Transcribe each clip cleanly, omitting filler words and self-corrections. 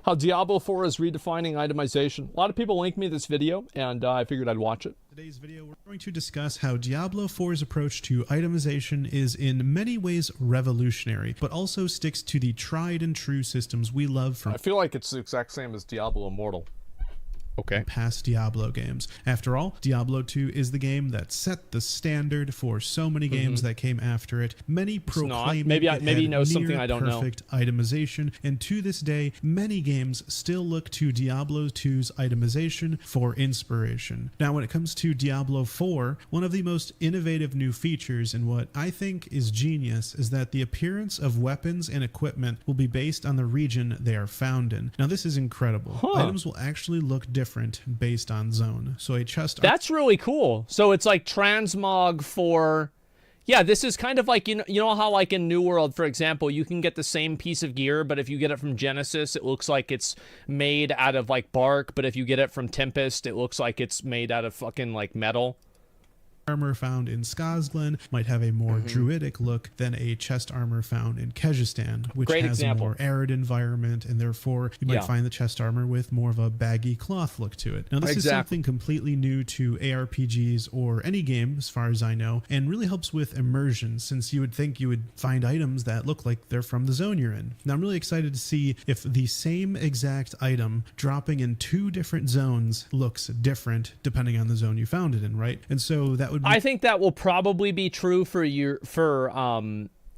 How Diablo 4 is redefining itemization. A lot of people linked me this video, and I figured I'd watch it. Today's video, we're going to discuss how Diablo 4's approach to itemization is in many ways revolutionary, but also sticks to the tried and true systems we love from I feel like it's the exact same as Diablo Immortal. Okay. past Diablo games. After all, Diablo 2 is the game that set the standard for so many games that came after it. Many proclaim maybe it you know had something I don't know. perfect itemization, and to this day, many games still look to Diablo 2's itemization for inspiration. Now, when it comes to Diablo 4, one of the most innovative new features and what I think is genius is that the appearance of weapons and equipment will be based on the region they are found in. Now, this is incredible. Items will actually look different based on zone. So a chest... That's really cool. So it's like transmog for... Yeah, this is kind of like, you know how like in New World, for example, you can get the same piece of gear, but if you get it from Genesis, it looks like it's made out of like bark, but if you get it from Tempest, it looks like it's made out of fucking like metal. Armor found in Skazglen might have a more druidic look than a chest armor found in Kyrgyzstan, which has a more arid environment, and therefore you might find the chest armor with more of a baggy cloth look to it. Now, this is something completely new to ARPGs or any game, as far as I know, and really helps with immersion, since you would think you would find items that look like they're from the zone you're in. Now, I'm really excited to see if the same exact item dropping in two different zones looks different depending on the zone you found it in, right? And so that would I think that will probably be true for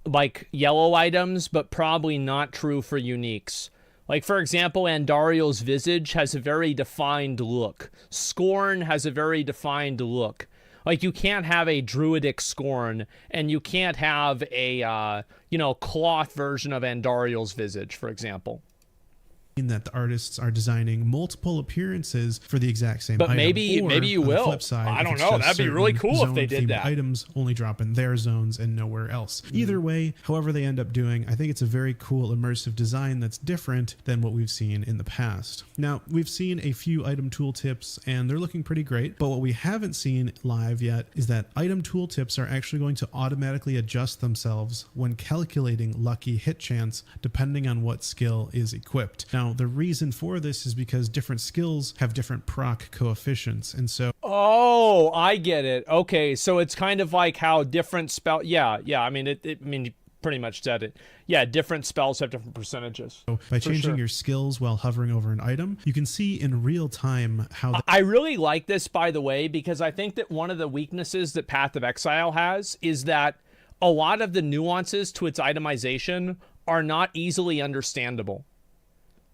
like yellow items, but probably not true for uniques. Like, for example, Andariel's Visage has a very defined look. Scorn has a very defined look. Like, you can't have a druidic Scorn, and you can't have a, cloth version of Andariel's Visage, for example. That the artists are designing multiple appearances for the exact same item. Maybe you will. Flip side, I don't know. That'd be really cool if they did that. Items only drop in their zones and nowhere else. Either way, however they end up doing, I think it's a very cool immersive design that's different than what we've seen in the past. Now, we've seen a few item tooltips and they're looking pretty great, but what we haven't seen live yet is that item tooltips are actually going to automatically adjust themselves when calculating lucky hit chance depending on what skill is equipped. Now, the reason for this is because different skills have different proc coefficients, and so... Oh, I get it. Okay, so it's kind of like how different spell... Yeah, I mean, you pretty much said it. Yeah, different spells have different percentages. So by changing your skills while hovering over an item, you can see in real time how... I really like this, by the way, because I think that one of the weaknesses that Path of Exile has is that a lot of the nuances to its itemization are not easily understandable.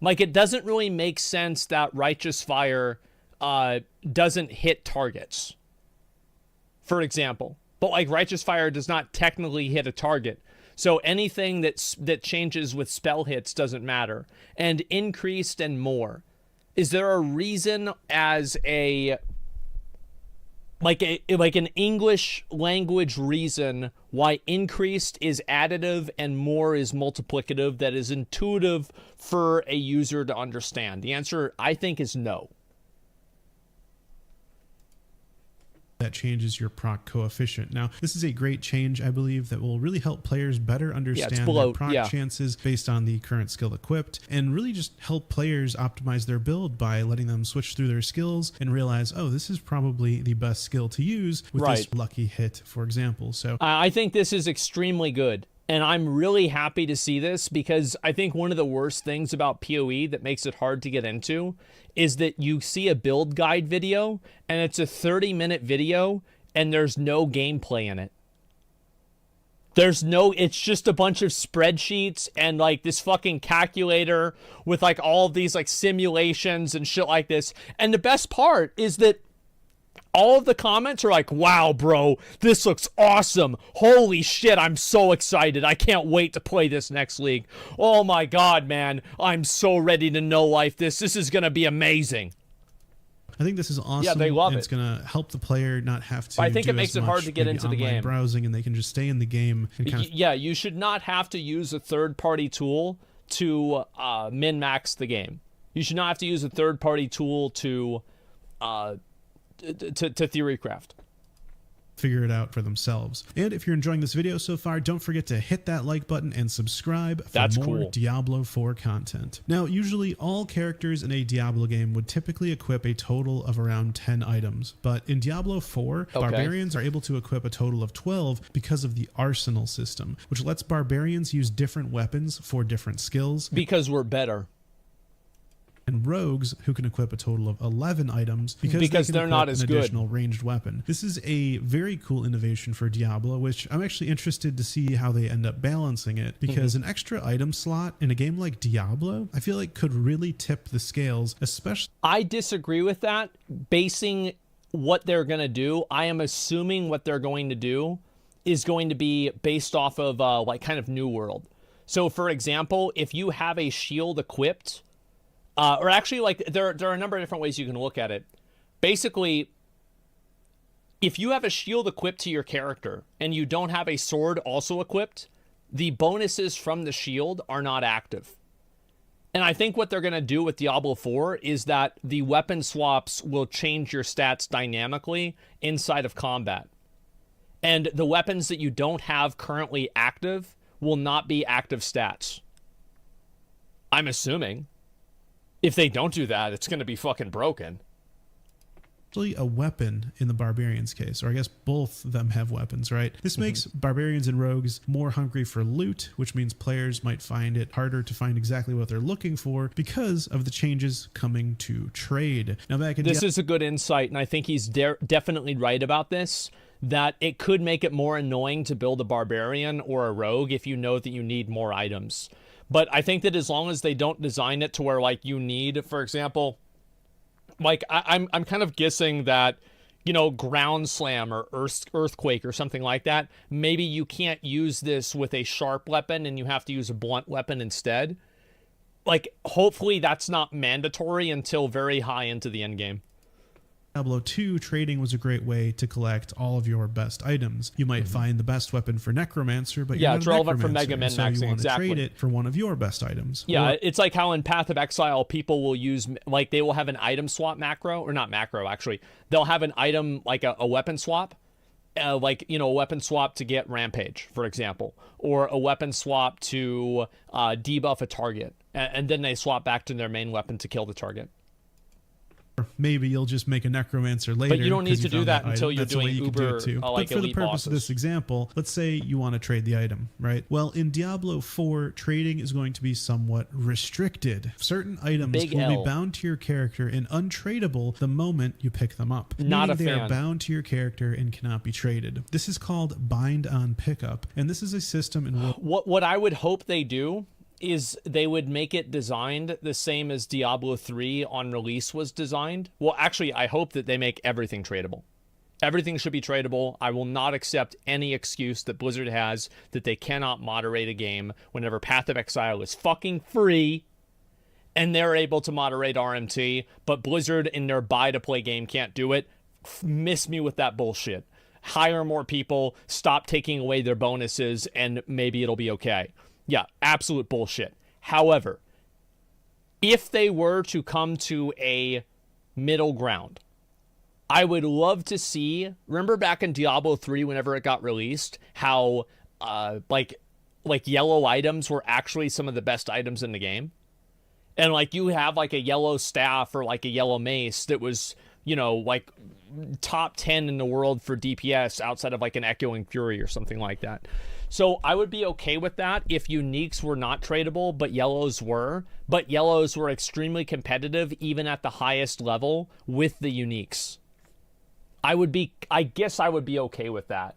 Like, it doesn't really make sense that Righteous Fire doesn't hit targets, for example. But, like, Righteous Fire does not technically hit a target. So anything that changes with spell hits doesn't matter. And increased and more. Is there a reason as a... like an English language reason why increased is additive and more is multiplicative that is intuitive for a user to understand? The answer, I think, is no. That changes your proc coefficient. Now, this is a great change, I believe, that will really help players better understand their proc chances based on the current skill equipped, and really just help players optimize their build by letting them switch through their skills and realize, oh, this is probably the best skill to use with this lucky hit, for example. So I think this is extremely good. And I'm really happy to see this, because I think one of the worst things about PoE that makes it hard to get into is that you see a build guide video and it's a 30-minute video and there's no gameplay in it. It's just a bunch of spreadsheets and like this fucking calculator with like all of these like simulations and shit like this. And the best part is that all of the comments are like, wow, bro, this looks awesome. Holy shit, I'm so excited. I can't wait to play this next league. Oh my god, man. I'm so ready to know life this. This is going to be amazing. I think this is awesome. Yeah, they love it. It's going to help the player not have to I think it makes it hard to get into the game. Browsing, and they can just stay in the game. And kind of... Yeah, you should not have to use a third-party tool to min-max the game. You should not have to use a third-party tool to Theorycraft. figure it out for themselves. And if you're enjoying this video so far, don't forget to hit that like button and subscribe for more Diablo 4 content. Now, usually all characters in a Diablo game would typically equip a total of around 10 items, but in Diablo 4, barbarians are able to equip a total of 12 because of the arsenal system, which lets barbarians use different weapons for different skills. Because we're better. And rogues, who can equip a total of 11 items because they're not as good. Additional ranged weapon. This is a very cool innovation for Diablo, which I'm actually interested to see how they end up balancing it, because an extra item slot in a game like Diablo, I feel like could really tip the scales, especially. I disagree with that. Basing what they're going to do, I am assuming what they're going to do is going to be based off of like kind of New World. So for example, if you have a shield equipped, or actually, like, there are a number of different ways you can look at it. Basically, if you have a shield equipped to your character and you don't have a sword also equipped, the bonuses from the shield are not active. And I think what they're going to do with Diablo 4 is that the weapon swaps will change your stats dynamically inside of combat. And the weapons that you don't have currently active will not be active stats. I'm assuming. If they don't do that, it's going to be fucking broken. Actually, a weapon in the barbarians case, or I guess both of them have weapons, right? This makes barbarians and rogues more hungry for loot, which means players might find it harder to find exactly what they're looking for because of the changes coming to trade. Now, this is a good insight, and I think he's definitely right about this, that it could make it more annoying to build a barbarian or a rogue if you know that you need more items. But I think that as long as they don't design it to where, like, you need, for example, like, I'm kind of guessing that, you know, ground slam or earthquake or something like that, maybe you can't use this with a sharp weapon and you have to use a blunt weapon instead. Like, hopefully that's not mandatory until very high into the end game. Diablo 2, trading was a great way to collect all of your best items. You might find the best weapon for Necromancer, but you're not it's relevant for Mega Man maxing, you want to exactly. trade it for one of your best items. Yeah, it's like how in Path of Exile, people will use, like, they will have an item swap macro, or not macro, actually. They'll have an item, like a weapon swap, like, you know, a weapon swap to get Rampage, for example, or a weapon swap to debuff a target, and then they swap back to their main weapon to kill the target. Maybe you'll just make a Necromancer later. But you don't need to do that until you're doing Uber, like, but for the purpose of this example, let's say you want to trade the item, right? Well, in Diablo 4, trading is going to be somewhat restricted. Certain items will be bound to your character and untradeable the moment you pick them up. Not a fan. They are bound to your character and cannot be traded. This is called bind on pickup, and this is a system in what I would hope they do is they would make it designed the same as Diablo 3 on release was designed. Well, actually, I hope that they make everything tradable. Everything should be tradable. I will not accept any excuse that Blizzard has that they cannot moderate a game whenever Path of Exile is fucking free and they're able to moderate RMT, but Blizzard in their buy-to-play game can't do it. Miss me with that bullshit. Hire more people, stop taking away their bonuses, and maybe it'll be okay. Yeah, absolute bullshit. However, if they were to come to a middle ground, I would love to see, remember back in Diablo 3 whenever it got released, how like yellow items were actually some of the best items in the game? And like you have like a yellow staff or like a yellow mace that was, you know, like top 10 in the world for DPS outside of like an Echoing Fury or something like that. So I would be okay with that if uniques were not tradable, but yellows were. But yellows were extremely competitive even at the highest level with the uniques. I guess I would be okay with that.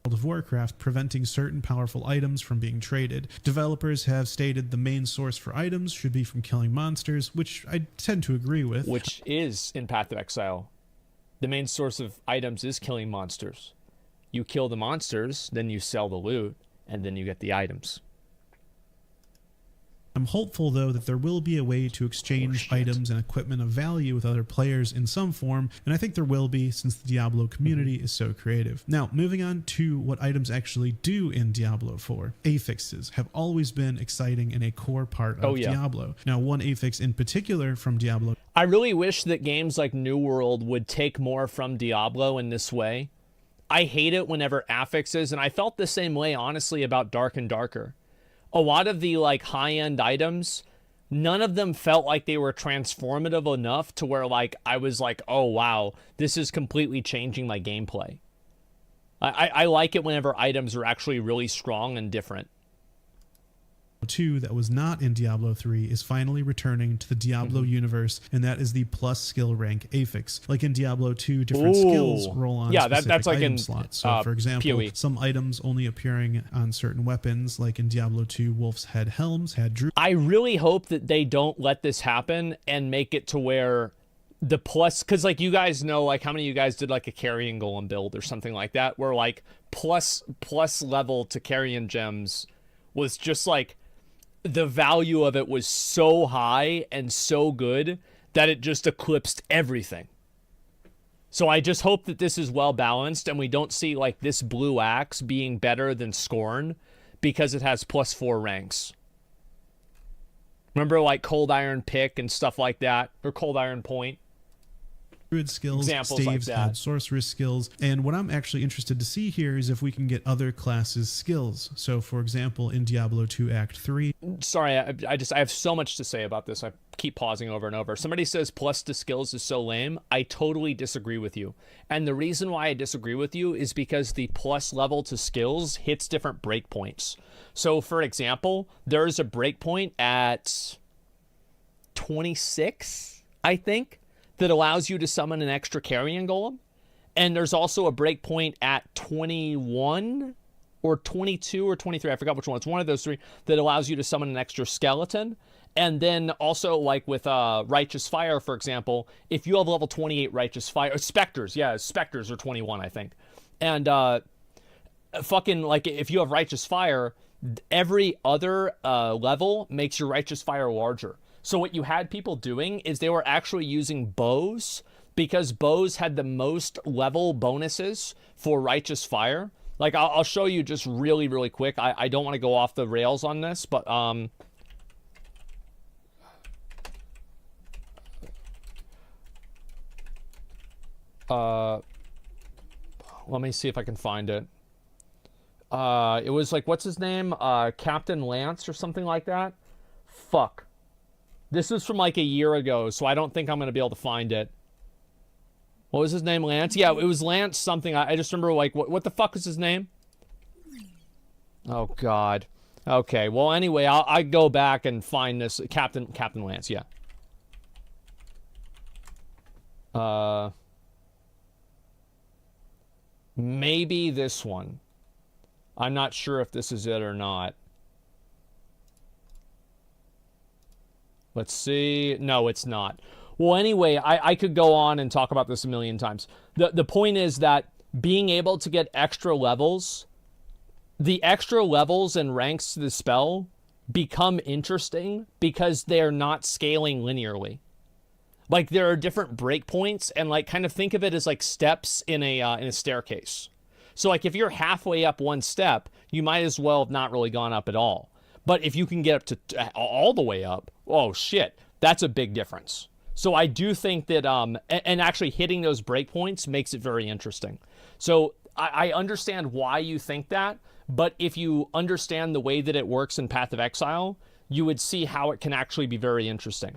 World of Warcraft, preventing certain powerful items from being traded. Developers have stated the main source for items should be from killing monsters, which I tend to agree with. Which is in Path of Exile. The main source of items is killing monsters. You kill the monsters, then you sell the loot, and then you get the items. I'm hopeful, though, that there will be a way to exchange items and equipment of value with other players in some form, and I think there will be, since the Diablo community is so creative. Now, moving on to what items actually do in Diablo 4. Affixes have always been exciting and a core part of Diablo. Now, one affix in particular from Diablo. I really wish that games like New World would take more from Diablo in this way. I hate it whenever affixes, and I felt the same way, honestly, about Dark and Darker. A lot of the, like, high-end items, none of them felt like they were transformative enough to where, like, I was like, oh, wow, this is completely changing my gameplay. I like it whenever items are actually really strong and different. 2 that was not in Diablo 3 is finally returning to the Diablo universe, and that is the plus skill rank affix. Like in Diablo 2, different skills roll on that's like item in slots. So for example, PoE. some items only appearing on certain weapons, like in Diablo 2, Wolf's Head Helms had Druid. I really hope that they don't let this happen and make it to where the plus, because like you guys know, like how many of you guys did like a carrion golem build or something like that, where like plus level to carrion gems was just like, the value of it was so high and so good that it just eclipsed everything. So I just hope that this is well balanced and we don't see like this blue axe being better than Scorn because it has +4 ranks. Remember like Cold Iron Pick and stuff like that, or Cold Iron Point? Druid skills, examples staves like had sorceress skills, and what I'm actually interested to see here is if we can get other classes skills. So for example, in Diablo 2 Act 3. Sorry, I have so much to say about this. I keep pausing over and over. Somebody says plus to skills is so lame. I totally disagree with you. And the reason why I disagree with you is because the plus level to skills hits different breakpoints. So for example, there's a breakpoint at 26, I think, that allows you to summon an extra carrion golem. And there's also a breakpoint at 21 or 22 or 23, I forgot which one. It's one of those three that allows you to summon an extra skeleton. And then also like with Righteous Fire, for example, if you have level 28 Righteous Fire, Specters are 21, I think. And fucking like if you have Righteous Fire, every other level makes your Righteous Fire larger. So what you had people doing is they were actually using bows because bows had the most level bonuses for Righteous Fire. Like I'll show you just really, really quick. I don't want to go off the rails on this, but let me see if I can find it. It was like, what's his name? Captain Lance or something like that. Fuck. This is from like a year ago, so I don't think I'm going to be able to find it. What was his name? Lance? Yeah, it was Lance something. I just remember like, what the fuck was his name? Oh, God. Okay, well, anyway, I go back and find this. Captain Lance, yeah. Maybe this one. I'm not sure if this is it or not. Let's see. No, it's not. Well, anyway, I could go on and talk about this a million times. The point is that being able to get extra levels, the extra levels and ranks to the spell become interesting because they're not scaling linearly. Like there are different breakpoints, and like kind of think of it as like steps in a staircase. So like if you're halfway up one step, you might as well have not really gone up at all. But if you can get up to all the way up, oh shit, that's a big difference. So I do think that, and actually hitting those breakpoints makes it very interesting. So I understand why you think that, but if you understand the way that it works in Path of Exile, you would see how it can actually be very interesting.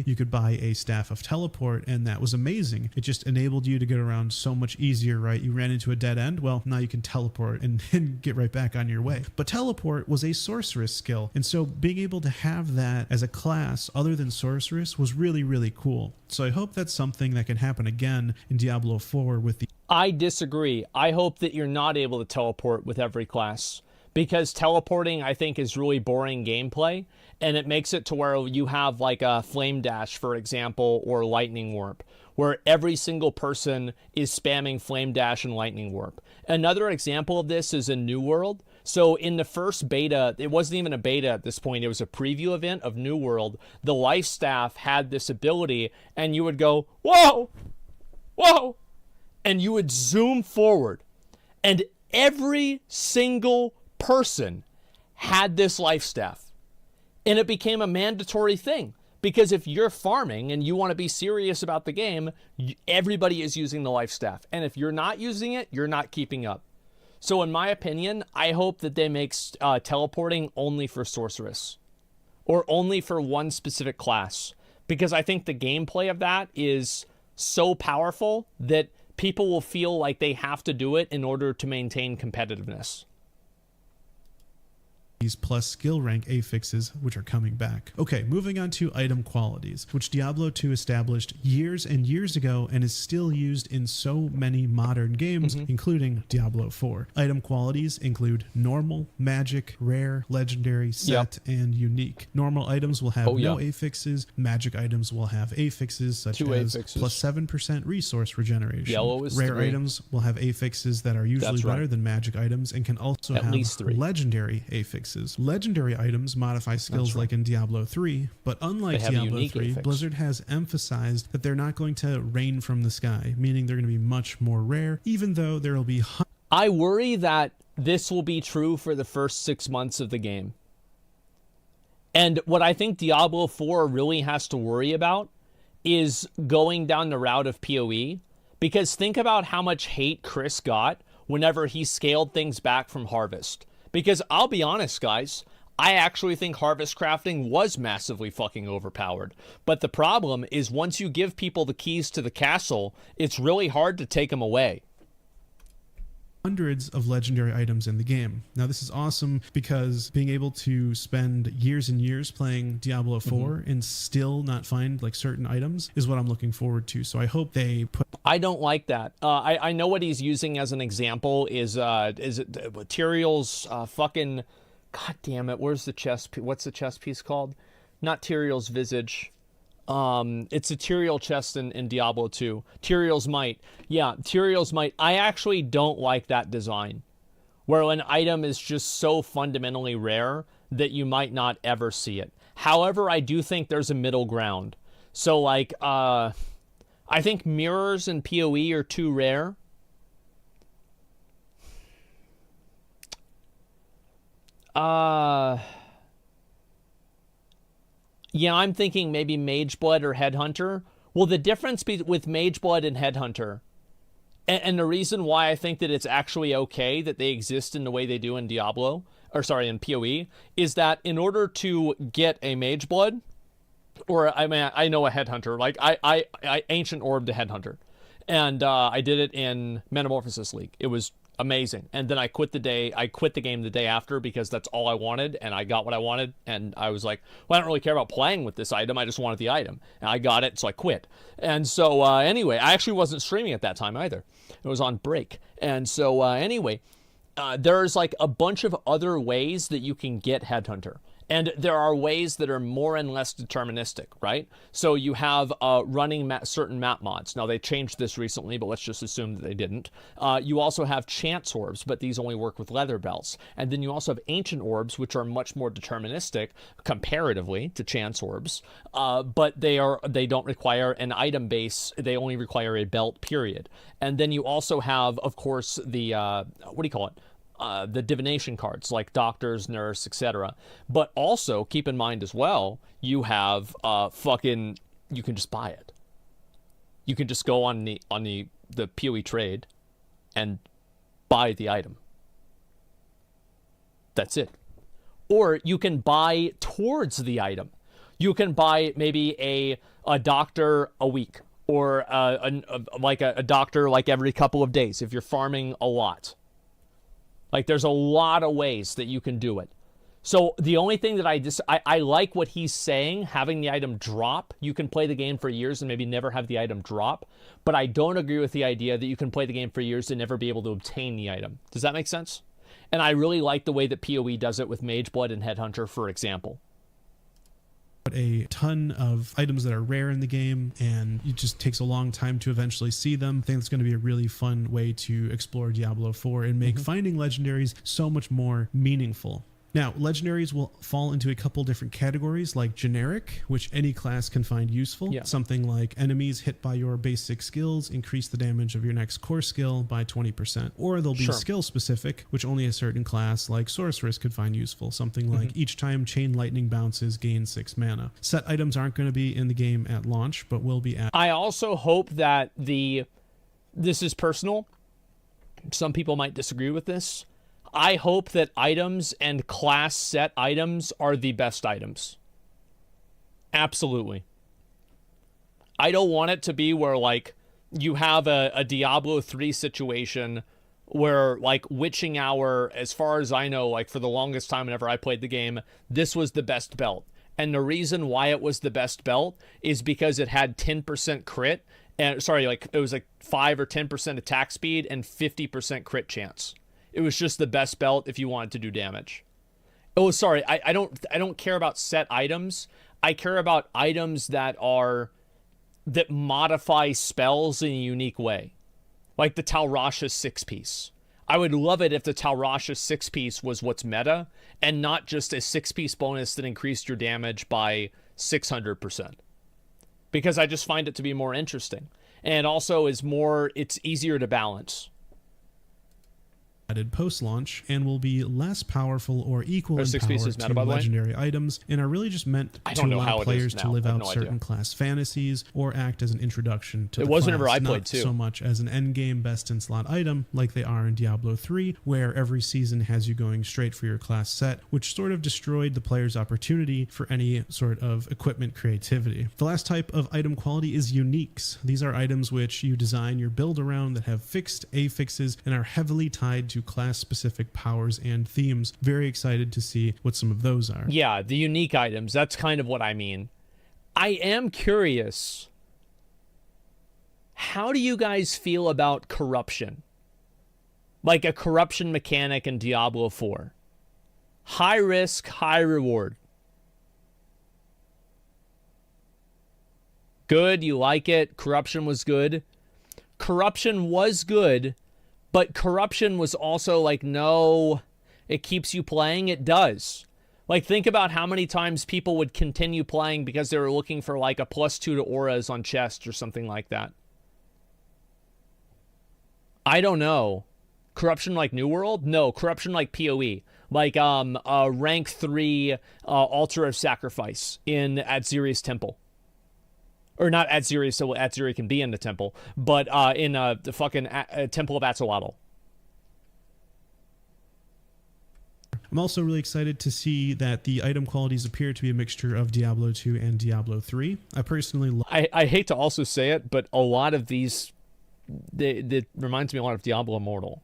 You could buy a Staff of Teleport, and that was amazing. It just enabled you to get around so much easier, right? You ran into a dead end, well, now you can teleport and get right back on your way. But Teleport was a sorceress skill, and so being able to have that as a class other than sorceress was really, really cool. So I hope that's something that can happen again in Diablo 4 with the... I disagree. I hope that you're not able to teleport with every class, because teleporting, I think, is really boring gameplay. And it makes it to where you have like a Flame Dash, for example, or Lightning Warp, where every single person is spamming Flame Dash and Lightning Warp. Another example of this is in New World. So in the first beta, it wasn't even a beta at this point, it was a preview event of New World. The life staff had this ability, and you would go, whoa, whoa, and you would zoom forward, and every single person had this life staff. And it became a mandatory thing. Because if you're farming and you want to be serious about the game, everybody is using the life staff. And if you're not using it, you're not keeping up. So in my opinion, I hope that they make teleporting only for sorceress. Or only for one specific class. Because I think the gameplay of that is so powerful that people will feel like they have to do it in order to maintain competitiveness. Plus skill rank affixes, which are coming back. Okay, moving on to item qualities, which Diablo 2 established years and years ago and is still used in so many modern games, including Diablo 4. Item qualities include normal, magic, rare, legendary, set, and unique. Normal items will have no affixes. Magic items will have affixes, such as plus 7% resource regeneration. Yellow is rare 3. items will have affixes that are usually better than magic items and can also have legendary affixes. Legendary items modify skills like in Diablo 3, but unlike Diablo 3, Blizzard has emphasized that they're not going to rain from the sky, meaning they're going to be much more rare, even though there will be... I worry that this will be true for the first 6 months of the game. And what I think Diablo 4 really has to worry about is going down the route of PoE, because think about how much hate Chris got whenever he scaled things back from Harvest. Because I'll be honest, guys, I actually think harvest crafting was massively fucking overpowered. But the problem is once you give people the keys to the castle, it's really hard to take them away. Hundreds of legendary items in the game. Now this is awesome because being able to spend years and years playing Diablo 4 and still not find like certain items is what I'm looking forward to. So I hope they put... I don't like that. I know what he's using as an example is it Tyrael's fucking... God damn it, where's the chest? What's the chest piece called? Not Tyrael's Visage. It's a Tyrael chest in Diablo 2. Tyrael's Might. Yeah, Tyrael's Might. I actually don't like that design. Where an item is just so fundamentally rare that you might not ever see it. However, I do think there's a middle ground. So, like, I think mirrors and PoE are too rare. Yeah, I'm thinking maybe Mageblood or Headhunter. Well, the difference with Mageblood and Headhunter, and the reason why I think that it's actually okay that they exist in the way they do in Diablo, or sorry, in PoE, is that in order to get a Mageblood, or I mean, I know a Headhunter, like I Ancient Orb the Headhunter, and I did it in Metamorphosis League. It was amazing. And then I quit the game the day after because that's all I wanted, and I got what I wanted, and I was like, well, I don't really care about playing with this item, I just wanted the item, and I got it, so I quit. And so anyway, I actually wasn't streaming at that time either. It was on break. And so anyway, there's like a bunch of other ways that you can get Headhunter. And there are ways that are more and less deterministic, right? So you have running certain map mods. Now, they changed this recently, but let's just assume that they didn't. You also have Chance Orbs, but these only work with leather belts. And then you also have Ancient Orbs, which are much more deterministic comparatively to Chance Orbs. But they don't require an item base. They only require a belt, period. And then you also have, of course, the, what do you call it? The divination cards like doctors, nurse, etc. But also keep in mind as well, you have you can just buy it. You can just go on the PoE trade and buy the item. That's it. Or you can buy towards the item. You can buy maybe a doctor a week, or a doctor like every couple of days if you're farming a lot. Like, there's a lot of ways that you can do it. So the only thing that I like what he's saying, having the item drop. You can play the game for years and maybe never have the item drop. But I don't agree with the idea that you can play the game for years and never be able to obtain the item. Does that make sense? And I really like the way that PoE does it with Mageblood and Headhunter, for example. a ton of items that are rare in the game, and it just takes a long time to eventually see them. I think it's going to be a really fun way to explore Diablo 4 and make finding legendaries so much more meaningful. Now, legendaries will fall into a couple different categories, like generic, which any class can find useful. Yeah. Something like enemies hit by your basic skills increase the damage of your next core skill by 20%. Or they'll be skill specific, which only a certain class like sorceress could find useful. Something like each time chain lightning bounces, gain 6 mana. Set items aren't going to be in the game at launch, but will be at... I also hope that this is personal. Some people might disagree with this. I hope that items and class set items are the best items. Absolutely. I don't want it to be where, like, you have a Diablo 3 situation where, like, Witching Hour, as far as I know, like, for the longest time whenever I played the game, this was the best belt. And the reason why it was the best belt is because it had 10% crit, and sorry, like, it was like 5 or 10% attack speed and 50% crit chance. It was just the best belt if you wanted to do damage. Oh, sorry. I don't care about set items. I care about items that modify spells in a unique way. Like the Talrasha 6-piece. I would love it if the Talrasha 6-piece was what's meta and not just a 6-piece bonus that increased your damage by 600%. Because I just find it to be more interesting. And also it's easier to balance. Added post-launch and will be less powerful or equal in power to legendary items, and are really just meant to allow players to live out certain class fantasies or act as an introduction to the class, whenever I played too. So much as an endgame best-in-slot item like they are in Diablo 3, where every season has you going straight for your class set, which sort of destroyed the player's opportunity for any sort of equipment creativity. The last type of item quality is uniques. These are items which you design your build around that have fixed affixes and are heavily tied to class-specific powers and themes. Very excited to see what some of those are. Yeah, the unique items. That's kind of what I mean. I am curious. How do you guys feel about corruption? Like a corruption mechanic in Diablo 4. High risk, high reward. Good, you like it. Corruption was good. Corruption was good. But corruption was also like, no, it keeps you playing. It does. Like, think about how many times people would continue playing because they were looking for like a +2 to auras on chests or something like that. I don't know. Corruption like New World? No, corruption like PoE. Like rank 3 altar of sacrifice at Xeria's temple. Or not at Xeria, so Xeria can be in the temple, but in the fucking Temple of Atzoatl. I'm also really excited to see that the item qualities appear to be a mixture of Diablo 2 and Diablo 3. I personally I hate to also say it, but a lot of these, it reminds me a lot of Diablo Immortal.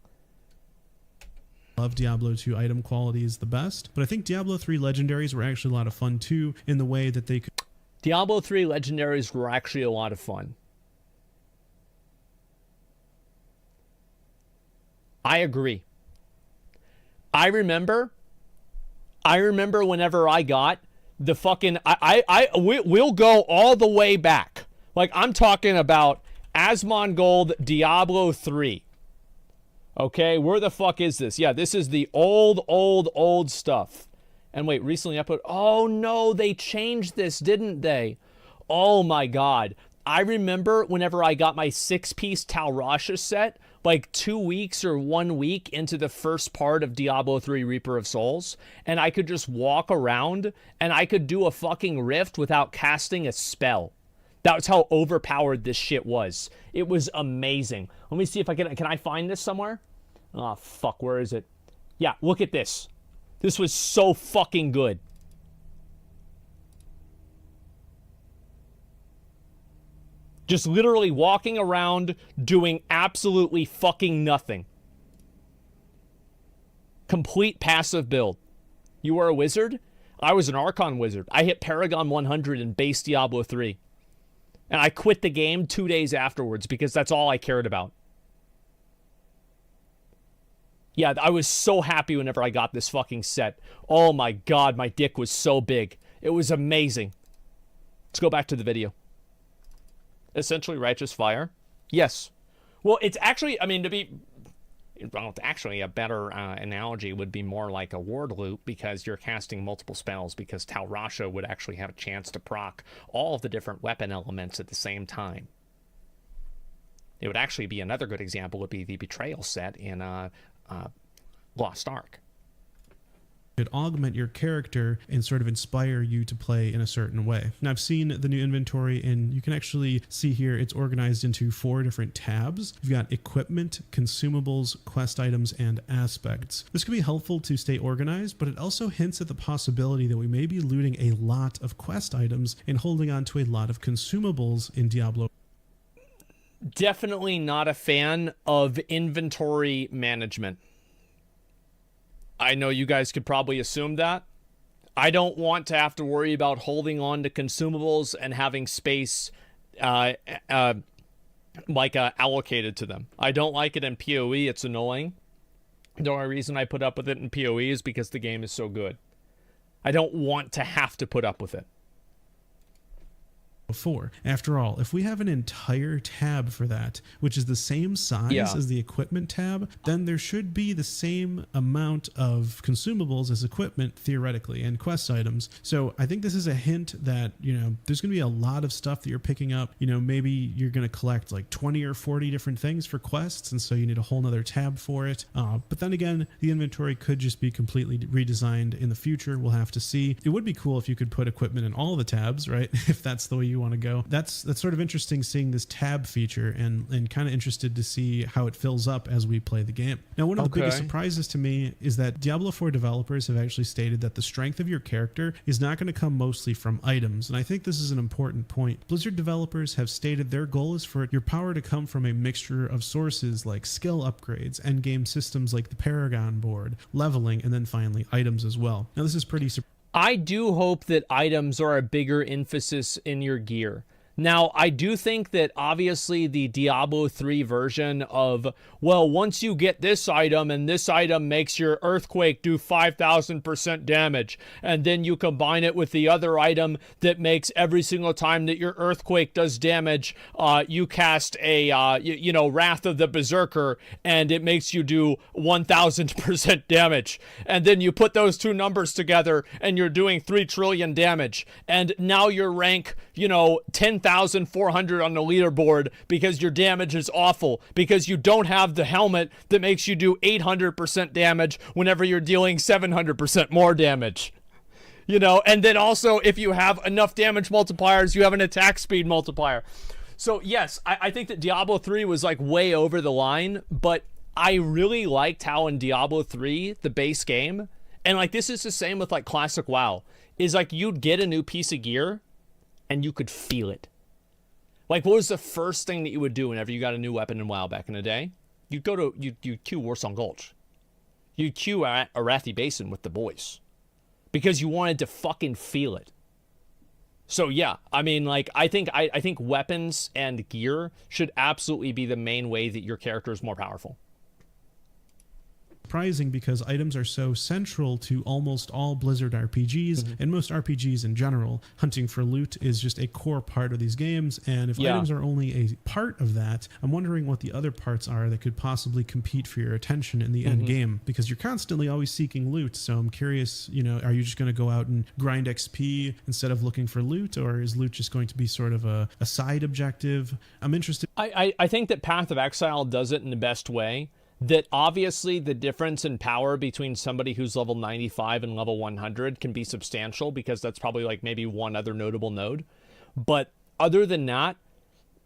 Love Diablo 2 item qualities the best, but I think Diablo 3 legendaries were actually a lot of fun too, in the way that they could... Diablo 3 legendaries were actually a lot of fun. I agree. I remember whenever I got the fucking... we'll go all the way back. Like, I'm talking about Asmongold Diablo 3. Okay, where the fuck is this? Yeah, this is the old stuff. And wait, recently I put... Oh, no, they changed this, didn't they? Oh, my God. I remember whenever I got my 6-piece Talrasha set, like 2 weeks or 1 week into the first part of Diablo 3 Reaper of Souls, and I could just walk around, and I could do a fucking rift without casting a spell. That was how overpowered this shit was. It was amazing. Let me see if I can I find this somewhere? Oh, fuck, where is it? Yeah, look at this. This was so fucking good. Just literally walking around doing absolutely fucking nothing. Complete passive build. You were a wizard? I was an Archon wizard. I hit Paragon 100 in base Diablo 3. And I quit the game 2 days afterwards because that's all I cared about. Yeah, I was so happy whenever I got this fucking set. Oh my God, my dick was so big. It was amazing. Let's go back to the video. Essentially righteous fire. Yes. Well, it's actually, I mean, it's actually a better analogy would be more like a ward loop, because you're casting multiple spells, because Tal Rasha would actually have a chance to proc all of the different weapon elements at the same time. It would actually be another good example would be the Betrayal set in Lost Ark. Could augment your character and sort of inspire you to play in a certain way. Now, I've seen the new inventory, and you can actually see here it's organized into 4 different tabs. You've got equipment, consumables, quest items, and aspects. This can be helpful to stay organized, but it also hints at the possibility that we may be looting a lot of quest items and holding on to a lot of consumables in Diablo. Definitely not a fan of inventory management. I know you guys could probably assume that. I don't want to have to worry about holding on to consumables and having space allocated to them. I don't like it in PoE. It's annoying. The only reason I put up with it in PoE is because the game is so good. I don't want to have to put up with it. Before. After all, if we have an entire tab for that, which is the same size as the equipment tab, then there should be the same amount of consumables as equipment, theoretically, and quest items. So I think this is a hint that, you know, there's going to be a lot of stuff that you're picking up. You know, maybe you're going to collect like 20 or 40 different things for quests, and so you need a whole nother tab for it. But then again, the inventory could just be completely redesigned in the future. We'll have to see. It would be cool if you could put equipment in all the tabs, right? If that's the way you want to go. That's sort of interesting seeing this tab feature, and kind of interested to see how it fills up as we play the game. Now, one of the biggest surprises to me is that Diablo 4 developers have actually stated that the strength of your character is not going to come mostly from items, and I think this is an important point. Blizzard developers have stated their goal is for your power to come from a mixture of sources like skill upgrades, endgame systems like the Paragon board, leveling, and then finally items as well. Now, this is pretty surprising. I do hope that items are a bigger emphasis in your gear. Now, I do think that obviously the Diablo 3 version of, well, once you get this item and this item makes your Earthquake do 5,000% damage, and then you combine it with the other item that makes every single time that your Earthquake does damage, you cast a, Wrath of the Berserker, and it makes you do 1,000% damage. And then you put those two numbers together, and you're doing 3 trillion damage. And now your rank, 10,400 on the leaderboard because your damage is awful, because you don't have the helmet that makes you do 800% damage whenever you're dealing 700% more damage. And then also if you have enough damage multipliers, you have an attack speed multiplier. So yes, I think that Diablo 3 was like way over the line, but I really liked how in Diablo 3, the base game, and like this is the same with like classic WoW, is like you'd get a new piece of gear and you could feel it. Like, what was the first thing that you would do whenever you got a new weapon in WoW back in the day? You'd queue Warsong Gulch. You'd queue Arathi Basin with the boys. Because you wanted to fucking feel it. So yeah, I mean, like, I think weapons and gear should absolutely be the main way that your character is more powerful. Surprising because items are so central to almost all Blizzard RPGs and most RPGs in general. Hunting for loot is just a core part of these games, and if items are only a part of that, I'm wondering what the other parts are that could possibly compete for your attention in the end game, because you're constantly always seeking loot. So I'm curious, are you just going to go out and grind XP instead of looking for loot, or is loot just going to be sort of a side objective? I'm interested. I think that Path of Exile does it in the best way. That obviously the difference in power between somebody who's level 95 and level 100 can be substantial, because that's probably like maybe one other notable node. But other than that,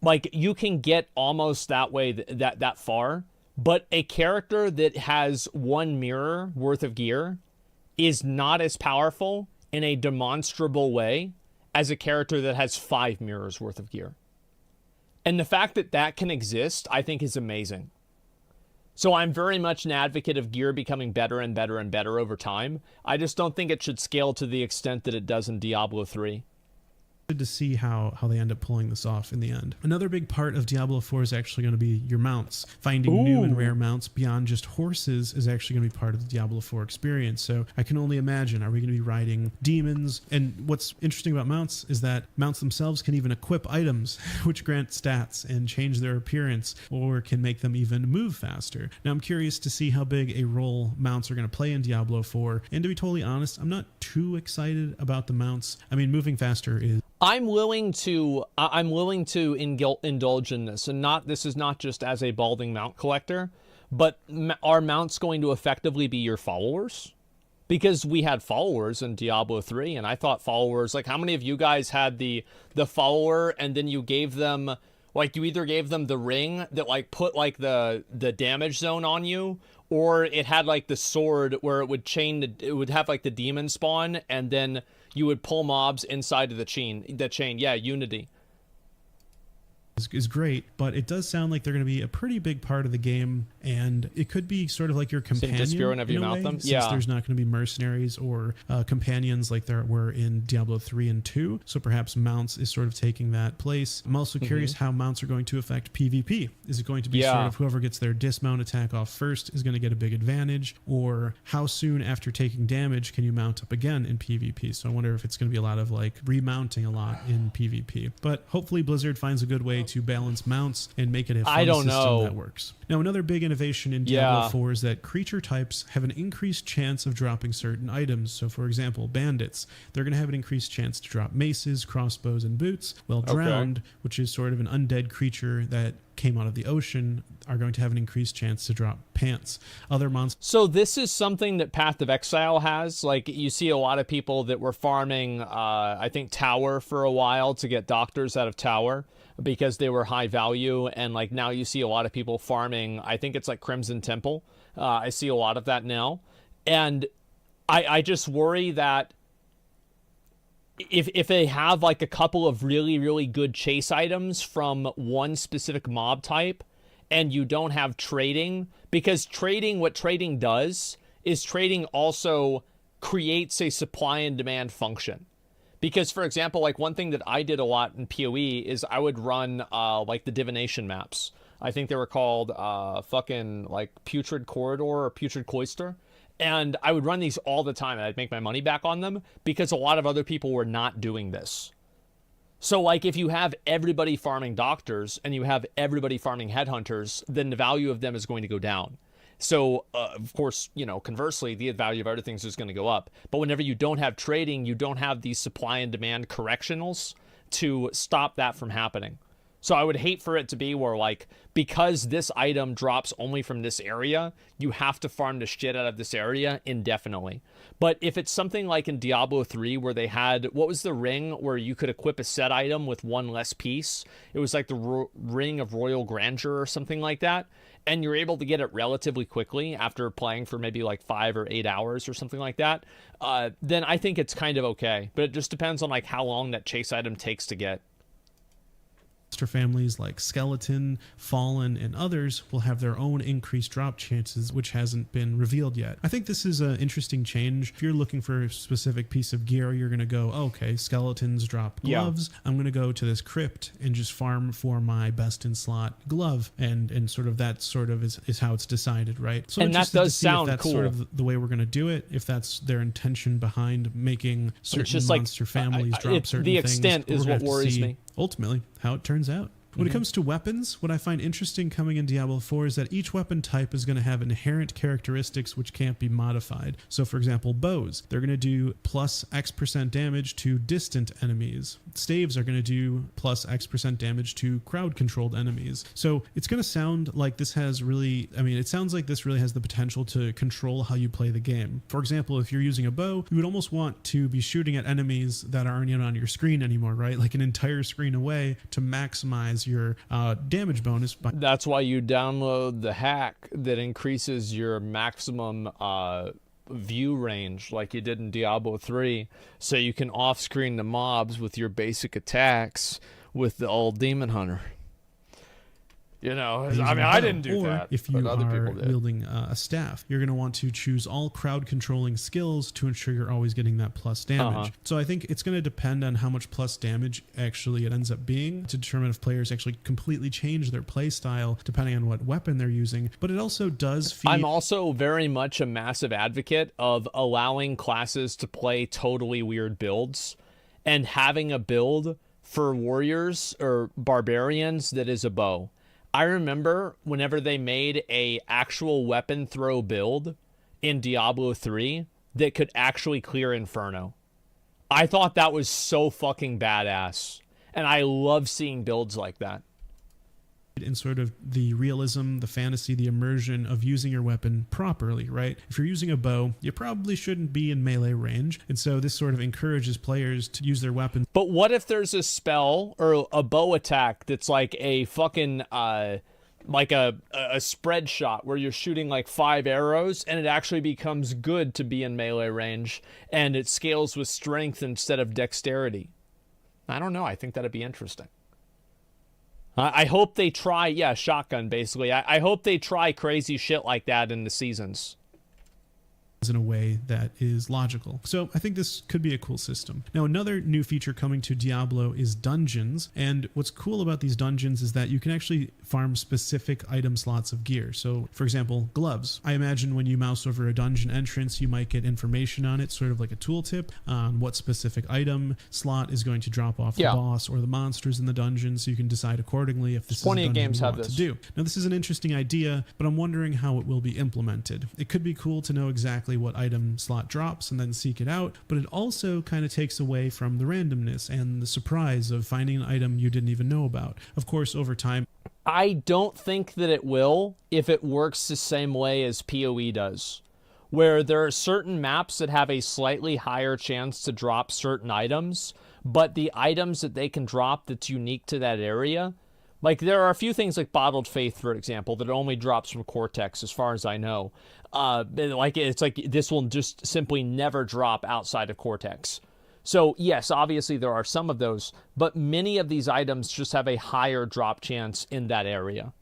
like you can get almost that way, that far. But a character that has 1 mirror worth of gear is not as powerful in a demonstrable way as a character that has 5 mirrors worth of gear. And the fact that that can exist, I think, is amazing. So I'm very much an advocate of gear becoming better and better and better over time. I just don't think it should scale to the extent that it does in Diablo 3. to see how they end up pulling this off in the end. Another big part of Diablo 4 is actually going to be your mounts. Finding new and rare mounts beyond just horses is actually going to be part of the Diablo 4 experience. So I can only imagine, are we going to be riding demons? And what's interesting about mounts is that mounts themselves can even equip items which grant stats and change their appearance, or can make them even move faster. Now I'm curious to see how big a role mounts are going to play in Diablo 4, and to be totally honest, I'm not too excited about the mounts. I mean, moving faster is... I'm willing to indulge in this, and this is not just as a balding mount collector, but are mounts going to effectively be your followers? Because we had followers in Diablo 3, and I thought followers, like, how many of you guys had the follower, and then you gave them, like, you either gave them the ring that, like, put, like, the damage zone on you, or it had, like, the sword where it would have, like, the demon spawn, and then you would pull mobs inside of the chain. Yeah, Unity is great, but it does sound like they're going to be a pretty big part of the game, and it could be sort of like your companion whenever you mount them. Since there's not going to be mercenaries or companions like there were in Diablo 3 and 2, so perhaps mounts is sort of taking that place. I'm also curious how mounts are going to affect PvP. Is it going to be sort of whoever gets their dismount attack off first is going to get a big advantage, or how soon after taking damage can you mount up again in PvP? So I wonder if it's going to be a lot of like remounting a lot in PvP, but hopefully Blizzard finds a good way to balance mounts and make it a fun system that works. Now, another big innovation in Diablo 4 is that creature types have an increased chance of dropping certain items. So, for example, bandits, they're going to have an increased chance to drop maces, crossbows, and boots, while drowned, which is sort of an undead creature that came out of the ocean, are going to have an increased chance to drop pants. Other monsters... So this is something that Path of Exile has. Like, you see a lot of people that were farming, I think, Tower for a while to get doctors out of Tower, because they were high value, and like now you see a lot of people farming, I think it's like Crimson Temple. I see a lot of that now, and I just worry that if they have like a couple of really, really good chase items from one specific mob type, and you don't have trading, because what trading does is trading also creates a supply and demand function. Because, for example, like one thing that I did a lot in PoE is I would run like the divination maps. I think they were called fucking like Putrid Corridor or Putrid Cloister. And I would run these all the time, and I'd make my money back on them because a lot of other people were not doing this. So, like, if you have everybody farming doctors and you have everybody farming headhunters, then the value of them is going to go down. So, of course, you know, conversely, the value of other things is going to go up. But whenever you don't have trading, you don't have these supply and demand correctionals to stop that from happening. So I would hate for it to be where, like, because this item drops only from this area, you have to farm the shit out of this area indefinitely. But if it's something like in Diablo 3 where they had, what was the ring where you could equip a set item with one less piece? It was like the Ring of Royal Grandeur or something like that. And you're able to get it relatively quickly after playing for maybe like 5 or 8 hours or something like that. Then I think it's kind of okay. But it just depends on like how long that chase item takes to get. Monster families like Skeleton, Fallen, and others will have their own increased drop chances, which hasn't been revealed yet. I think this is an interesting change. If you're looking for a specific piece of gear, you're going to go, okay, Skeletons drop gloves. I'm going to go to this crypt and just farm for my best in slot glove. And sort of that sort of is how it's decided, right? So and that does sound that's cool. Sort of the way we're going to do it, if that's their intention behind making certain monster families drop certain the things. The extent is what worries me. Ultimately, how it turns out. When it comes to weapons, what I find interesting coming in Diablo 4 is that each weapon type is going to have inherent characteristics which can't be modified. So, for example, bows, they're going to do plus X% damage to distant enemies. Staves are going to do plus X% damage to crowd-controlled enemies. So it's going to sound like this has really, it sounds like this really has the potential to control how you play the game. For example, if you're using a bow, you would almost want to be shooting at enemies that aren't even on your screen anymore, right? Like an entire screen away to maximize your damage bonus. That's why you download the hack that increases your maximum view range like you did in Diablo 3, so you can off-screen the mobs with your basic attacks with the old Demon Hunter. You know, I mean, I didn't do or that. If you are wielding a staff, you're going to want to choose all crowd controlling skills to ensure you're always getting that plus damage. So I think it's going to depend on how much plus damage actually it ends up being to determine if players actually completely change their play style depending on what weapon they're using. But it also does feed... I'm also very much a massive advocate of allowing classes to play totally weird builds and having a build for warriors or barbarians that is a bow. I remember whenever they made a actual weapon throw build in Diablo 3 that could actually clear Inferno. I thought that was so fucking badass. And I love seeing builds like that. In sort of the realism, the fantasy, the immersion of using your weapon properly, right? If you're using a bow, you probably shouldn't be in melee range. And so this sort of encourages players to use their weapons. But what if there's a spell or a bow attack that's like a fucking, like a spread shot where you're shooting like 5 arrows and it actually becomes good to be in melee range and it scales with strength instead of dexterity? I don't know. I think that'd be interesting. I hope they try, shotgun, basically. I hope they try crazy shit like that in the seasons. In a way that is logical. So I think this could be a cool system. Now, another new feature coming to Diablo is dungeons. And what's cool about these dungeons is that you can actually farm specific item slots of gear. So, for example, gloves. I imagine when you mouse over a dungeon entrance, you might get information on it, sort of like a tooltip on what specific item slot is going to drop off the boss or the monsters in the dungeon, so you can decide accordingly if this is a dungeon you want to do. Now, this is an interesting idea, but I'm wondering how it will be implemented. It could be cool to know exactly what item slot drops and then seek it out, but it also kind of takes away from the randomness and the surprise of finding an item you didn't even know about. Of course, over time, I don't think that it will if it works the same way as PoE does, where there are certain maps that have a slightly higher chance to drop certain items, but the items that they can drop that's unique to that area, like there are a few things like Bottled Faith, for example, that only drops from Cortex as far as I know. It's like this will just simply never drop outside of Cortex. So yes, obviously there are some of those, but many of these items just have a higher drop chance in that area.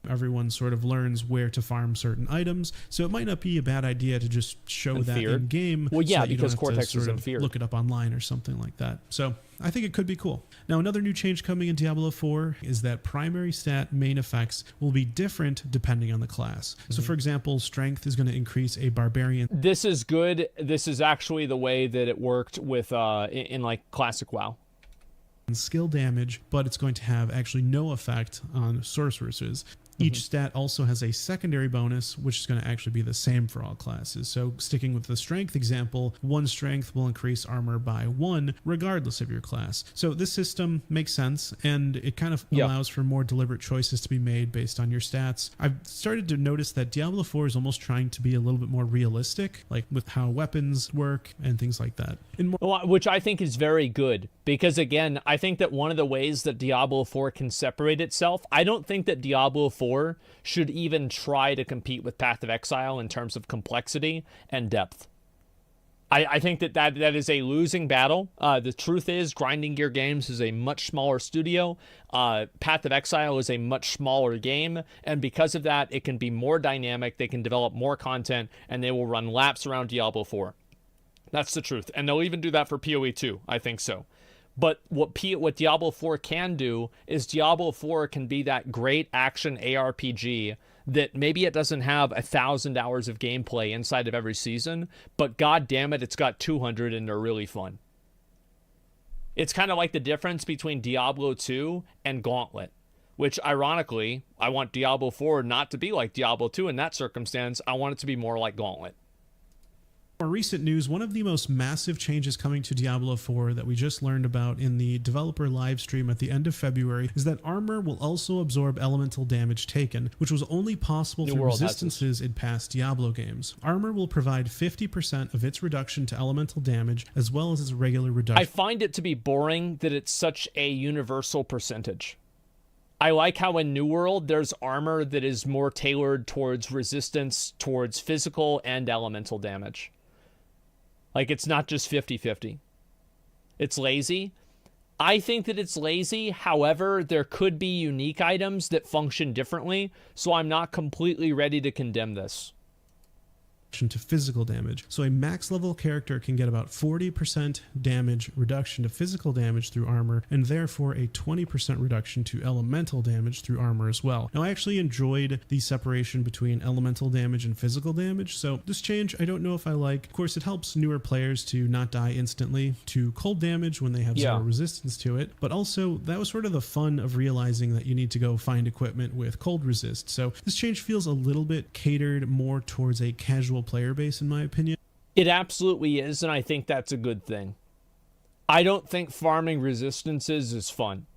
Everyone sort of learns where to farm certain items, so it might not be a bad idea to just show that in game. Well, yeah, so because Cortex is in fear. Look it up online or something like that. So I think it could be cool. Now, another new change coming in Diablo 4 is that primary stat main effects will be different depending on the class. So, for example, strength is going to increase a barbarian. This is good. This is actually the way that it worked with in like classic WoW. Skill damage, but it's going to have actually no effect on sorceresses. Each stat also has a secondary bonus, which is going to actually be the same for all classes. So sticking with the strength example, 1 strength will increase armor by 1, regardless of your class. So this system makes sense, and it kind of allows for more deliberate choices to be made based on your stats. I've started to notice that Diablo 4 is almost trying to be a little bit more realistic, like with how weapons work and things like that. Which I think is very good, because again, I think that one of the ways that Diablo 4 can separate itself, I don't think that Diablo 4 should even try to compete with Path of Exile in terms of complexity and depth. I think that is a losing battle. The truth is, Grinding Gear Games is a much smaller studio. Path of Exile is a much smaller game, and because of that, it can be more dynamic, they can develop more content, and they will run laps around Diablo 4. That's the truth. And they'll even do that for PoE 2, I think so. But what Diablo 4 can do is Diablo 4 can be that great action ARPG that maybe it doesn't have 1,000 hours of gameplay inside of every season, but god damn it, it's got 200 and they're really fun. It's kind of like the difference between Diablo 2 and Gauntlet, which ironically, I want Diablo 4 not to be like Diablo 2 in that circumstance. I want it to be more like Gauntlet. More recent news, one of the most massive changes coming to Diablo 4 that we just learned about in the developer live stream at the end of February is that armor will also absorb elemental damage taken, which was only possible through resistances in past Diablo games. Armor will provide 50% of its reduction to elemental damage as well as its regular reduction. I find it to be boring that it's such a universal percentage. I like how in New World there's armor that is more tailored towards resistance, towards physical and elemental damage. Like, it's not just 50-50. It's lazy. I think that it's lazy. However, there could be unique items that function differently, so I'm not completely ready to condemn this. To physical damage. So a max level character can get about 40% damage reduction to physical damage through armor, and therefore a 20% reduction to elemental damage through armor as well. Now, I actually enjoyed the separation between elemental damage and physical damage, so this change I don't know if I like. Of course, it helps newer players to not die instantly to cold damage when they have zero resistance to it, but also that was sort of the fun of realizing that you need to go find equipment with cold resist. So this change feels a little bit catered more towards a casual player base, in my opinion. It absolutely is, and I think that's a good thing. I don't think farming resistances is fun.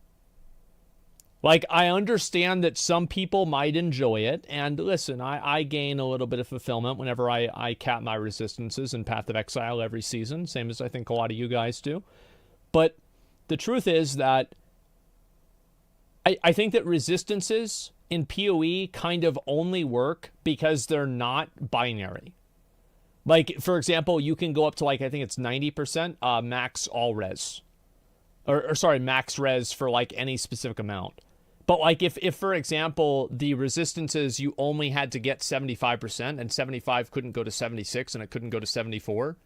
Like, I understand that some people might enjoy it, and listen, I gain a little bit of fulfillment whenever I cap my resistances in Path of Exile every season, same as I think a lot of you guys do. But the truth is that I think that resistances in PoE kind of only work because they're not binary. Like, for example, you can go up to, like, I think it's 90% max all res. Or sorry, max res for, like, any specific amount. But, like, if for example, the resistances, you only had to get 75%, and 75 couldn't go to 76, and it couldn't go to 74,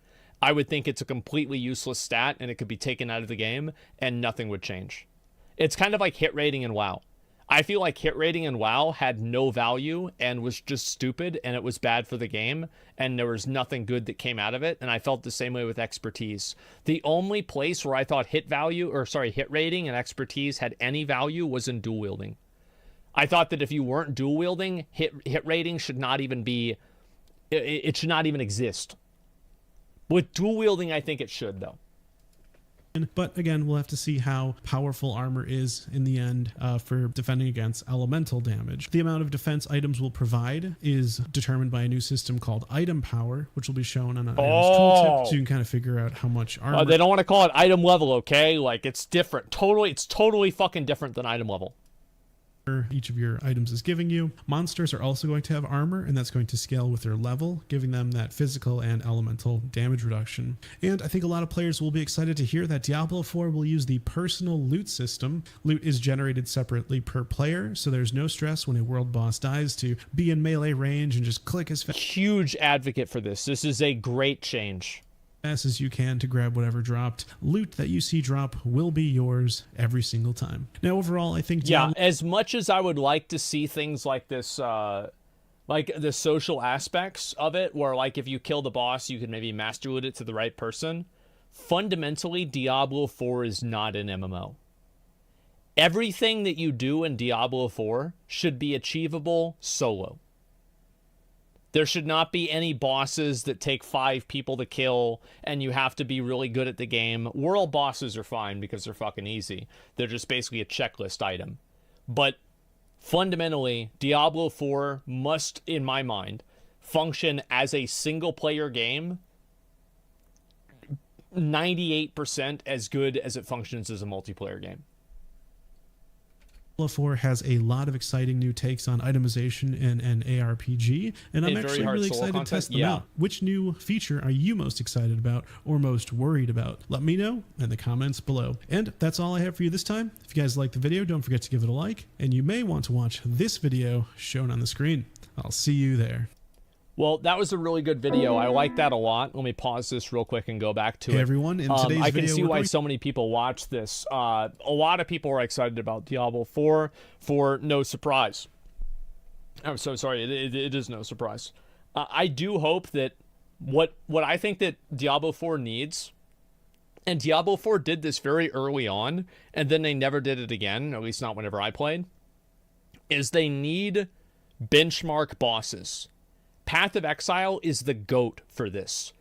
I would think it's a completely useless stat, and it could be taken out of the game, and nothing would change. It's kind of like hit rating in WoW. I feel like hit rating in WoW had no value and was just stupid, and it was bad for the game, and there was nothing good that came out of it, and I felt the same way with expertise. The only place where I thought hit rating and expertise had any value was in dual wielding. I thought that if you weren't dual wielding, hit rating should not even be, it should not even exist. With dual wielding, I think it should, though. But again, we'll have to see how powerful armor is in the end for defending against elemental damage. The amount of defense items will provide is determined by a new system called item power, which will be shown on an items tooltip, so you can kind of figure out how much armor. They don't want to call it item level, okay? Like, it's different. It's totally fucking different than item level. Each of your items is giving you. Monsters are also going to have armor, and that's going to scale with their level, giving them that physical and elemental damage reduction. And I think a lot of players will be excited to hear that Diablo 4 will use the personal loot system. Loot is generated separately per player, so there's no stress when a world boss dies to be in melee range and just click as fast. Huge advocate for this. This is a great change. As you can to grab whatever dropped. Loot that you see drop will be yours every single time. Now, overall, I think Diablo, as much as I would like to see things like this, like the social aspects of it, where, like, if you kill the boss, you can maybe master loot it to the right person. Fundamentally, Diablo 4 is not an MMO. Everything that you do in Diablo 4 should be achievable solo. There should not be any bosses that take 5 people to kill, and you have to be really good at the game. World bosses are fine because they're fucking easy. They're just basically a checklist item. But fundamentally, Diablo 4 must, in my mind, function as a single-player game 98% as good as it functions as a multiplayer game. Diablo 4 has a lot of exciting new takes on itemization and ARPG, and I'm actually really excited to test them out. Which new feature are you most excited about or most worried about? Let me know in the comments below. And that's all I have for you this time. If you guys liked the video, don't forget to give it a like, and you may want to watch this video shown on the screen. I'll see you there. Well, that was a really good video. I like that a lot. Let me pause this real quick and go back to it. Everyone, in today's video, I can see why so many people watch this. A lot of people are excited about Diablo 4 for no surprise. I'm so sorry. It is no surprise. I do hope that what I think that Diablo 4 needs, and Diablo 4 did this very early on, and then they never did it again, at least not whenever I played, is they need benchmark bosses. Path of Exile is the GOAT for this.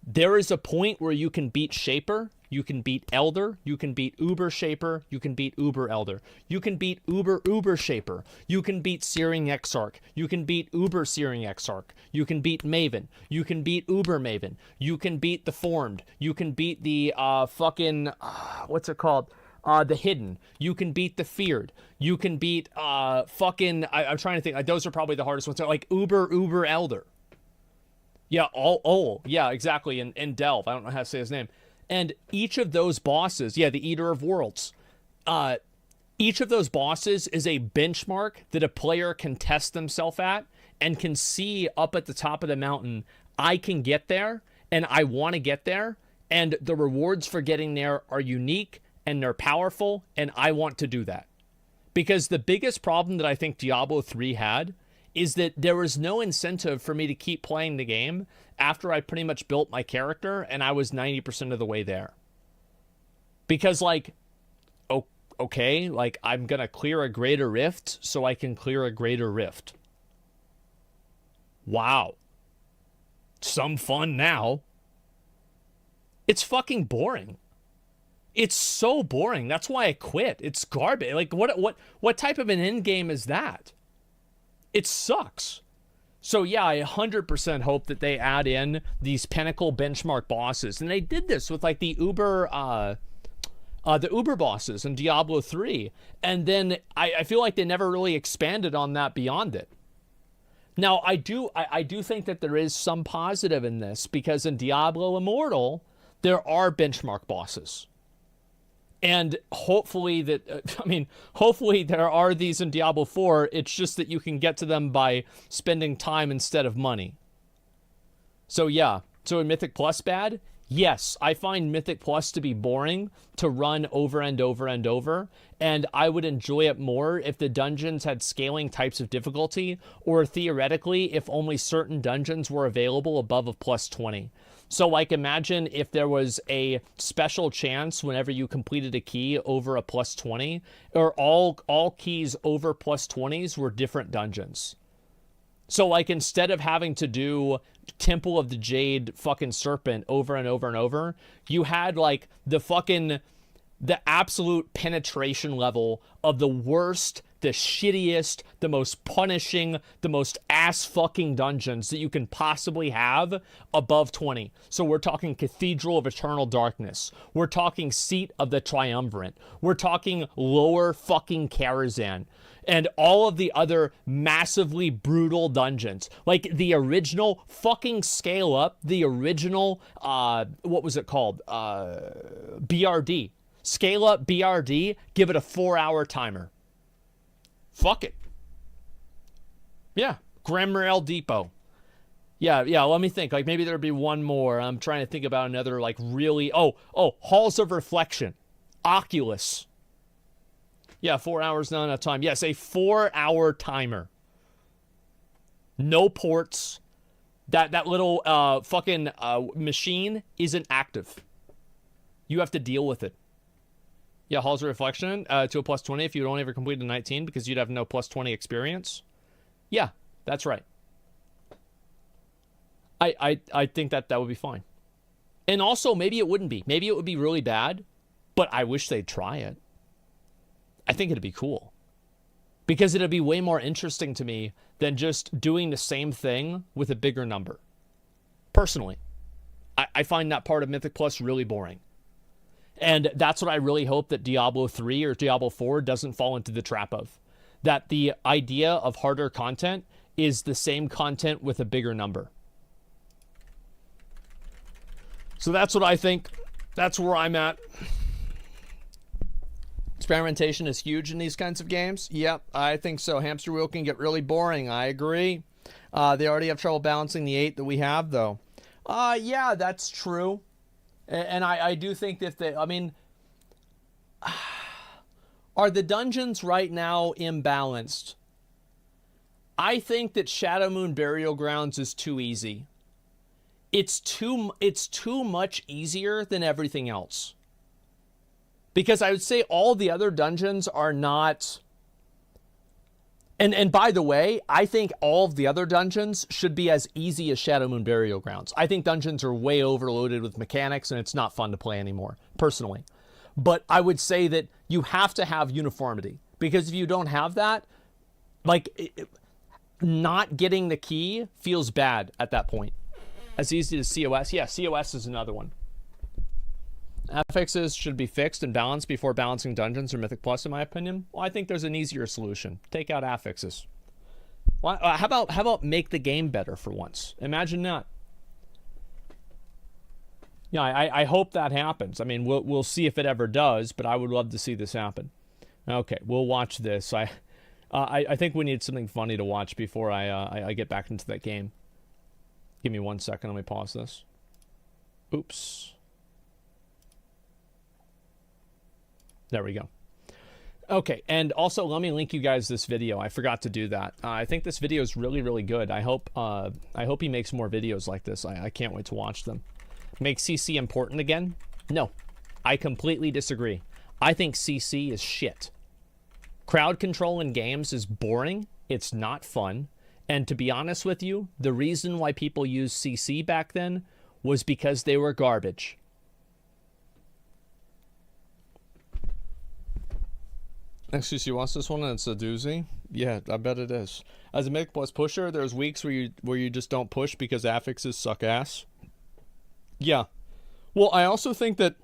There is a point where you can beat Shaper, you can beat Elder, you can beat Uber Shaper, you can beat Uber Elder, you can beat Uber Shaper, you can beat Searing Exarch, you can beat Uber Searing Exarch, you can beat Maven, you can beat Uber Maven, you can beat the Formed, you can beat the what's it called? The Hidden. You can beat the Feared. You can beat I'm trying to think. Like, those are probably the hardest ones. Like Uber Elder. Yeah, yeah, exactly. And Delve. I don't know how to say his name. And each of those bosses, yeah, the Eater of Worlds, each of those bosses is a benchmark that a player can test themselves at and can see up at the top of the mountain, I can get there and I want to get there. And the rewards for getting there are unique and they're powerful. And I want to do that. Because the biggest problem that I think Diablo 3 had is that there was no incentive for me to keep playing the game after I pretty much built my character and I was 90% of the way there. Because, like, okay, like, I'm going to clear a greater rift so I can clear a greater rift. Wow. Some fun now. It's fucking boring. It's so boring. That's why I quit. It's garbage. Like, what type of an end game is that? It sucks. So yeah, I 100% hope that they add in these pinnacle benchmark bosses, and they did this with like the Uber bosses in Diablo 3, and then I feel like they never really expanded on that beyond it. Now I do think that there is some positive in this, because in Diablo Immortal there are benchmark bosses. And hopefully hopefully there are these in Diablo 4. It's just that you can get to them by spending time instead of money. So yeah. So in Mythic Plus bad? Yes, I find Mythic Plus to be boring to run over and over and over. And I would enjoy it more if the dungeons had scaling types of difficulty, or theoretically if only certain dungeons were available above a plus 20. So, like, imagine if there was a special chance whenever you completed a key over a plus 20, or all keys over plus 20s were different dungeons. So, like, instead of having to do Temple of the Jade fucking Serpent over and over and over, you had, like, the absolute penetration level of the worst, the shittiest, the most punishing, the most ass-fucking dungeons that you can possibly have above 20. So we're talking Cathedral of Eternal Darkness. We're talking Seat of the Triumvirate. We're talking Lower fucking Karazhan. And all of the other massively brutal dungeons. Like the original fucking Scale Up, the original, what was it called? BRD. Scale Up BRD, give it a 4-hour timer. Fuck it. Yeah. Gramrail Depot. Yeah, let me think. Like, maybe there'd be one more. I'm trying to think about another, like, really... Oh, Halls of Reflection. Oculus. Yeah, 4 hours, not enough time. Yes, a 4-hour timer. No ports. That little fucking machine isn't active. You have to deal with it. Yeah, Halls of Reflection to a plus 20 if you'd only ever completed a 19 because you'd have no plus 20 experience. Yeah, that's right. I think that would be fine. And also, maybe it wouldn't be. Maybe it would be really bad, but I wish they'd try it. I think it'd be cool. Because it'd be way more interesting to me than just doing the same thing with a bigger number. Personally. I find that part of Mythic Plus really boring. And that's what I really hope that Diablo 3 or Diablo 4 doesn't fall into the trap of. That the idea of harder content is the same content with a bigger number. So that's what I think. That's where I'm at. Experimentation is huge in these kinds of games. Yep, I think so. Hamster wheel can get really boring. I agree. They already have trouble balancing the 8 that we have, though. Yeah, that's true. And I do think that are the dungeons right now imbalanced? I think that Shadow Moon Burial Grounds is too easy. It's too much easier than everything else. Because I would say all the other dungeons are not... And by the way, I think all of the other dungeons should be as easy as Shadow Moon Burial Grounds. I think dungeons are way overloaded with mechanics and it's not fun to play anymore, personally. But I would say that you have to have uniformity. Because if you don't have that, like, not getting the key feels bad at that point. As easy as COS. Yeah, COS is another one. Affixes should be fixed and balanced before balancing dungeons or Mythic Plus, in my opinion. Well, I think there's an easier solution. Take out affixes. Well, how about make the game better for once? Imagine that. Yeah, I hope that happens. I mean, we'll see if it ever does, but I would love to see this happen. Okay, we'll watch this. I think we need something funny to watch before I get back into that game. Give me 1 second. Let me pause this. Oops. There we go. Okay, and also let me link you guys this video. I forgot to do that. I think this video is really, really good. I hope he makes more videos like this. I can't wait to watch them. Make CC important again? No, I completely disagree. I think CC is shit. Crowd control in games is boring. It's not fun. And to be honest with you, the reason why people used CC back then was because they were garbage. Excuse you, wants this one and it's a doozy? Yeah, I bet it is. As a Mythic Plus pusher, there's weeks where you just don't push because affixes suck ass. Yeah. Well, I also think that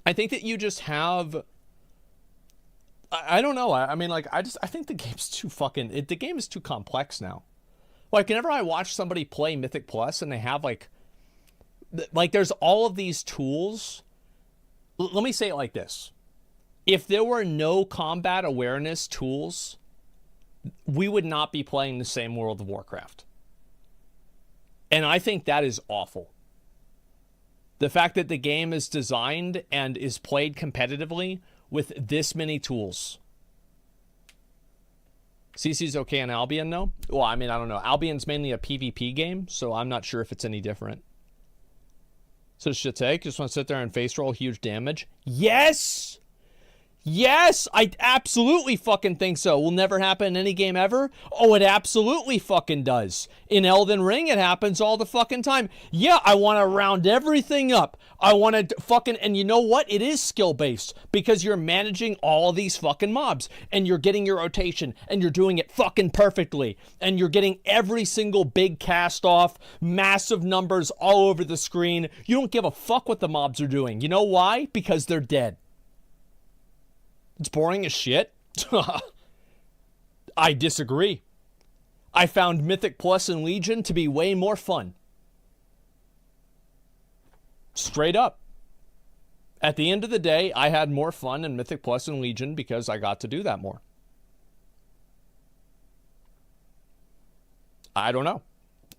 you just have, I don't know. I mean, like, I think the game's too fucking, the game is too complex now. Like, whenever I watch somebody play Mythic Plus and they have like there's all of these tools. Let me say it like this. If there were no combat awareness tools, we would not be playing the same World of Warcraft. And I think that is awful. The fact that the game is designed and is played competitively with this many tools. CC's okay in Albion, though? Well, I mean, I don't know. Albion's mainly a PvP game, so I'm not sure if it's any different. So should take? Just want to sit there and face roll huge damage? Yes! Yes, I absolutely fucking think so. Will never happen in any game ever. Oh, it absolutely fucking does. In Elden Ring, it happens all the fucking time. Yeah, I want to round everything up. I want to fucking, and you know what? It is skill-based because you're managing all of these fucking mobs and you're getting your rotation and you're doing it fucking perfectly and you're getting every single big cast off, massive numbers all over the screen. You don't give a fuck what the mobs are doing. You know why? Because they're dead. It's boring as shit. I disagree. I found Mythic Plus and Legion to be way more fun. Straight up. At the end of the day, I had more fun in Mythic Plus and Legion because I got to do that more. I don't know.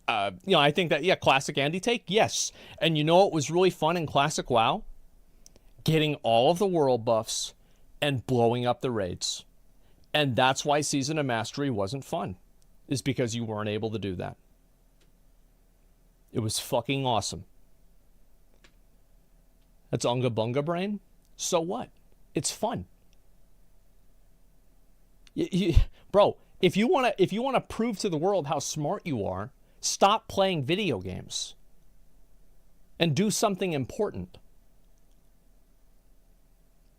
I think that, yeah, Classic Andy Take, yes. And you know what was really fun in Classic WoW? Getting all of the world buffs and blowing up the raids. And that's why Season of Mastery wasn't fun, is because you weren't able to do that. It was fucking awesome. That's Unga Bunga Brain? So what? It's fun. Bro, if you want to prove to the world how smart you are, stop playing video games and do something important.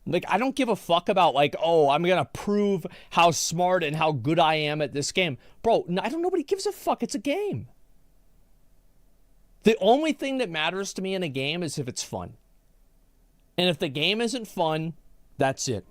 Like, I don't give a fuck about, like, oh, I'm going to prove how smart and how good I am at this game. Bro, I don't, nobody gives a fuck. It's a game. The only thing that matters to me in a game is if it's fun. And if the game isn't fun, that's it.